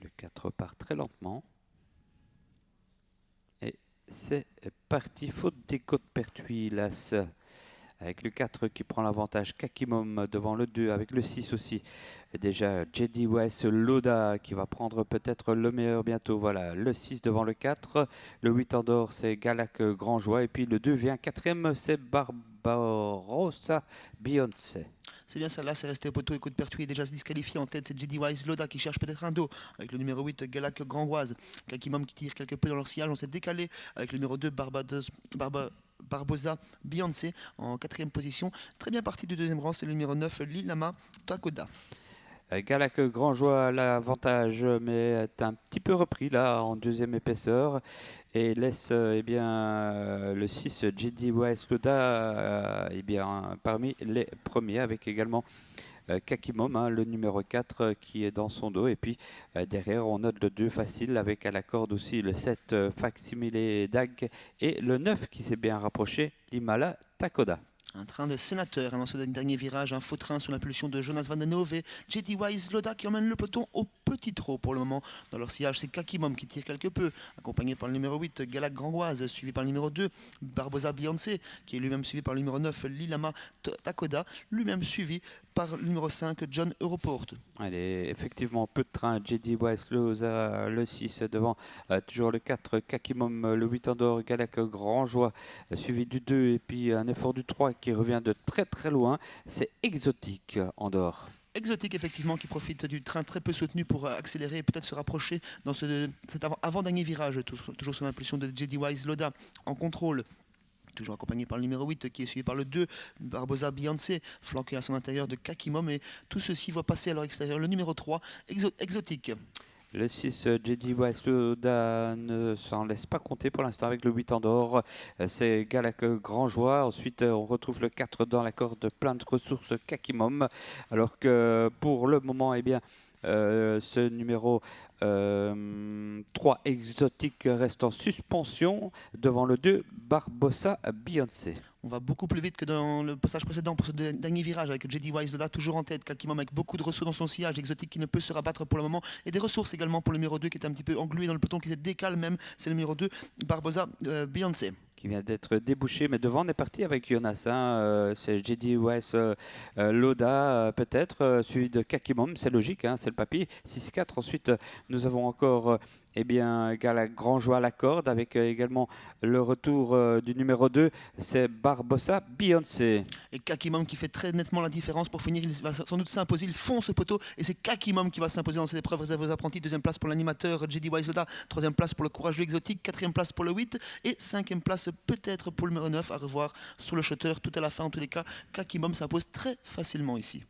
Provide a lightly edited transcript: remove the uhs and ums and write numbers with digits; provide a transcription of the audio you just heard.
Le 4 part très lentement. Et c'est parti. Faute des Côtes-Pertuis, l'As. Avec le 4 qui prend l'avantage, Kakimom devant le 2, avec le 6 aussi. Et déjà, Jedi West, Loda qui va prendre peut-être le meilleur bientôt. Voilà, le 6 devant le 4. Le 8 en dehors, c'est Galak Grand Joie. Et puis le 2 vient quatrième, c'est Barbarossa Beyoncé. C'est bien ça, là c'est resté au poteau et coup de Pertuis est déjà disqualifié en tête, c'est Jedi Wise Loda qui cherche peut-être un dos avec le numéro 8 Galak Grandoise, Kakimom qui tire quelque peu dans leur sillage, on s'est décalé avec le numéro 2 Barbosa Beyoncé en quatrième position. Très bien parti du deuxième rang, c'est le numéro 9 Lilama Takoda. Galak Grand Joie a l'avantage, mais est un petit peu repris là en deuxième épaisseur et laisse eh bien, le 6 Jedi West Loda eh bien, parmi les premiers, avec également Kakimom, hein, le numéro 4 qui est dans son dos. Et puis derrière, on note le 2 facile avec à la corde aussi le 7 Facsimile Dag et le 9 qui s'est bien rapproché, l'Himala Takoda. Un train de sénateur dans ce dernier virage, un faux train sous l'impulsion de Jonas Van den Hove et Jedi Wise Loda qui emmène le peloton au petit trot pour le moment. Dans leur sillage, c'est Kakimom qui tire quelque peu, accompagné par le numéro 8 Galak Grandoise, suivi par le numéro 2 Barbosa Beyoncé, qui est lui-même suivi par le numéro 9 Lilama Takoda, lui-même suivi par le numéro 5 John Europort. Allez, effectivement, peu de train. Jedi West Loza, le 6 devant, toujours le 4 Kakimom, le 8 Andorre, Galak Grand Joie, suivi du 2 et puis un effort du 3 qui revient de très très loin. C'est exotique Andorre. Exotique effectivement qui profite du train très peu soutenu pour accélérer et peut-être se rapprocher dans cet avant-dernier virage, toujours sous l'impulsion de Jedi Wise Loda en contrôle. Toujours accompagné par le numéro 8 qui est suivi par le 2 Barbosa Beyoncé, flanqué à son intérieur de Kakimom, et tout ceci va passer à leur extérieur le numéro 3 Exotique. Le 6 Jedi West Loda ne s'en laisse pas compter pour l'instant avec le 8 Andorre. C'est Galak Grand Joie. Ensuite, on retrouve le 4 dans la corde, plein de ressources Kakimom. Alors que pour le moment, eh bien, ce numéro 3 exotique reste en suspension devant le 2 Barbossa Beyoncé. On va beaucoup plus vite que dans le passage précédent pour ce dernier virage avec Jedi Wise Loda toujours en tête, Kakimom avec beaucoup de ressources dans son sillage, Exotique qui ne peut se rabattre pour le moment, et des ressources également pour le numéro 2 qui est un petit peu englué dans le peloton, qui se décale même, c'est le numéro 2 Barbosa Beyoncé. Qui vient d'être débouché, mais devant on est parti avec Jonas, hein, c'est Jedi West Loda peut-être, suivi de Kakimom, c'est logique, hein, c'est le papy, 6-4. Ensuite nous avons encore eh bien, Galak Grand Joie à la corde, avec également le retour du numéro 2, c'est Barbossa Beyoncé. Et Kakimom qui fait très nettement la différence. Pour finir, il va sans doute s'imposer, il fonce ce poteau, et c'est Kakimom qui va s'imposer dans cette épreuve réservée aux apprentis. Deuxième place pour l'animateur Jedi Wise Loda, troisième place pour le courageux Exotique, quatrième place pour le 8, et cinquième place peut-être pour le numéro 9, à revoir sur le shutter tout à la fin. En tous les cas, Kakimom s'impose très facilement ici.